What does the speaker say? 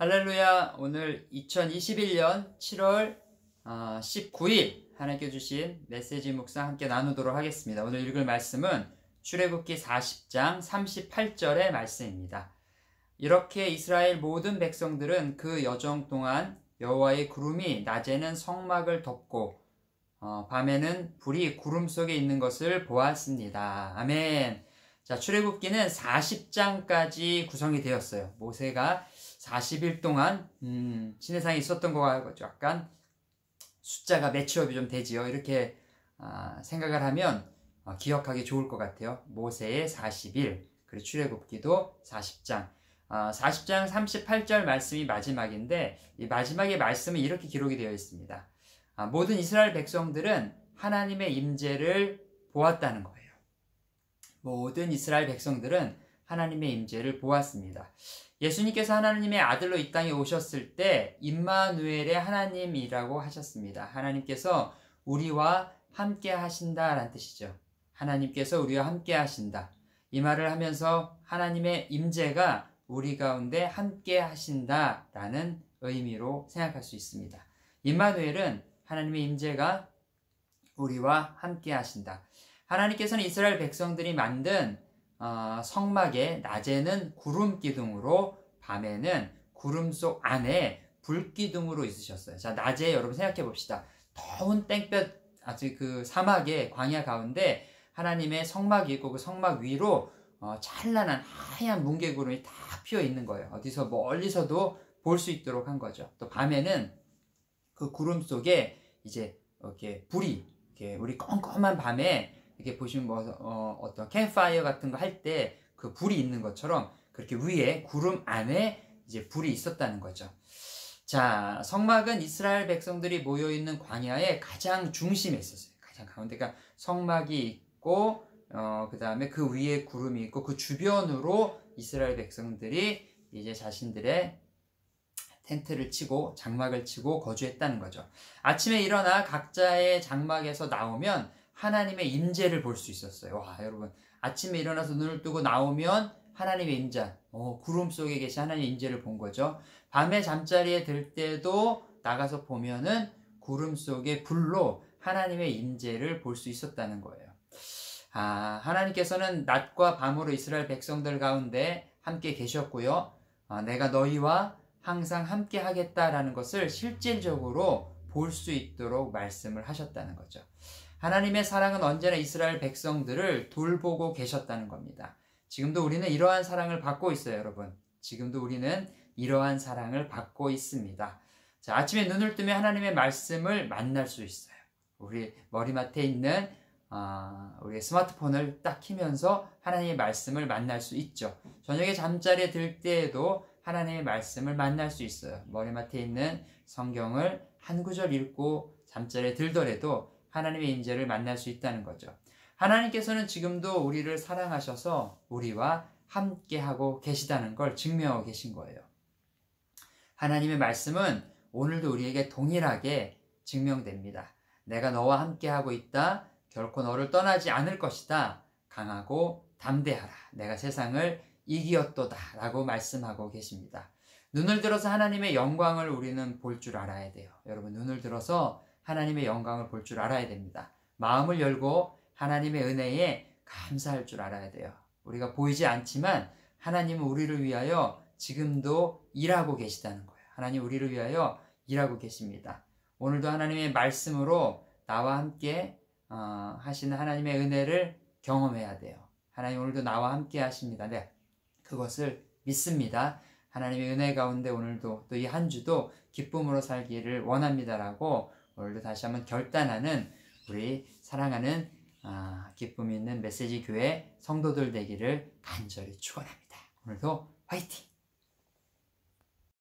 할렐루야. 오늘 2021년 7월 19일 하나님께 주신 메시지 묵상 함께 나누도록 하겠습니다. 오늘 읽을 말씀은 출애굽기 40장 38절의 말씀입니다. 이렇게 이스라엘 모든 백성들은 그 여정 동안 여호와의 구름이 낮에는 성막을 덮고 밤에는 불이 구름 속에 있는 것을 보았습니다. 아멘. 자, 출애굽기는 40장까지 구성이 되었어요. 모세가 40일 동안 시내산에 있었던 거가 약간 숫자가 매치업이 좀 되지요. 이렇게 생각을 하면 기억하기 좋을 것 같아요. 모세의 40일, 그리고 출애굽기도 40장. 40장 38절 말씀이 마지막인데, 이 마지막의 말씀은 이렇게 기록이 되어 있습니다. 모든 이스라엘 백성들은 하나님의 임재를 보았다는 거예요. 모든 이스라엘 백성들은 하나님의 임재를 보았습니다. 예수님께서 하나님의 아들로 이 땅에 오셨을 때 임마누엘의 하나님이라고 하셨습니다. 하나님께서 우리와 함께 하신다라는 뜻이죠. 하나님께서 우리와 함께 하신다. 이 말을 하면서 하나님의 임재가 우리 가운데 함께 하신다라는 의미로 생각할 수 있습니다. 임마누엘은 하나님의 임재가 우리와 함께 하신다. 하나님께서는 이스라엘 백성들이 만든 성막에 낮에는 구름 기둥으로 밤에는 구름 속 안에 불 기둥으로 있으셨어요. 자, 낮에 여러분 생각해 봅시다. 더운 땡볕 아주 그 사막의 광야 가운데 하나님의 성막이 있고 그 성막 위로 찬란한 하얀 뭉게구름이 다 피어 있는 거예요. 어디서 멀리서도 볼 수 있도록 한 거죠. 또 밤에는 그 구름 속에 이제 이렇게 불이 이렇게 우리 껌껌한 밤에 이렇게 보시면 어떤 캠프파이어 같은 거 할 때 그 불이 있는 것처럼 그렇게 위에 구름 안에 이제 불이 있었다는 거죠. 자, 성막은 이스라엘 백성들이 모여 있는 광야의 가장 중심에 있었어요. 가장 가운데가 성막이 있고 그 다음에 그 위에 구름이 있고 그 주변으로 이스라엘 백성들이 이제 자신들의 텐트를 치고 장막을 치고 거주했다는 거죠. 아침에 일어나 각자의 장막에서 나오면 하나님의 임재를 볼 수 있었어요. 와, 여러분, 아침에 일어나서 눈을 뜨고 나오면 하나님의 임재, 구름 속에 계신 하나님의 임재를 본 거죠. 밤에 잠자리에 들 때도 나가서 보면은 구름 속의 불로 하나님의 임재를 볼 수 있었다는 거예요. 하나님께서는 낮과 밤으로 이스라엘 백성들 가운데 함께 계셨고요. 내가 너희와 항상 함께 하겠다라는 것을 실질적으로 볼 수 있도록 말씀을 하셨다는 거죠. 하나님의 사랑은 언제나 이스라엘 백성들을 돌보고 계셨다는 겁니다. 지금도 우리는 이러한 사랑을 받고 있어요, 여러분. 지금도 우리는 이러한 사랑을 받고 있습니다. 자, 아침에 눈을 뜨면 하나님의 말씀을 만날 수 있어요. 우리 머리맡에 있는 우리의 스마트폰을 딱 키면서 하나님의 말씀을 만날 수 있죠. 저녁에 잠자리에 들 때에도 하나님의 말씀을 만날 수 있어요. 머리맡에 있는 성경을 한 구절 읽고 잠자리에 들더라도 하나님의 임재를 만날 수 있다는 거죠. 하나님께서는 지금도 우리를 사랑하셔서 우리와 함께하고 계시다는 걸 증명하고 계신 거예요. 하나님의 말씀은 오늘도 우리에게 동일하게 증명됩니다. 내가 너와 함께하고 있다. 결코 너를 떠나지 않을 것이다. 강하고 담대하라. 내가 세상을 이기었도다. 라고 말씀하고 계십니다. 눈을 들어서 하나님의 영광을 우리는 볼 줄 알아야 돼요. 여러분, 눈을 들어서 하나님의 영광을 볼 줄 알아야 됩니다. 마음을 열고 하나님의 은혜에 감사할 줄 알아야 돼요. 우리가 보이지 않지만 하나님은 우리를 위하여 지금도 일하고 계시다는 거예요. 하나님 우리를 위하여 일하고 계십니다. 오늘도 하나님의 말씀으로 나와 함께 하시는 하나님의 은혜를 경험해야 돼요. 하나님 오늘도 나와 함께 하십니다. 네, 그것을 믿습니다. 하나님의 은혜 가운데 오늘도 또 이 한 주도 기쁨으로 살기를 원합니다라고 오늘도 다시 한번 결단하는 우리 사랑하는 기쁨 있는 메시지 교회 성도들 되기를 간절히 축원합니다. 오늘도 화이팅!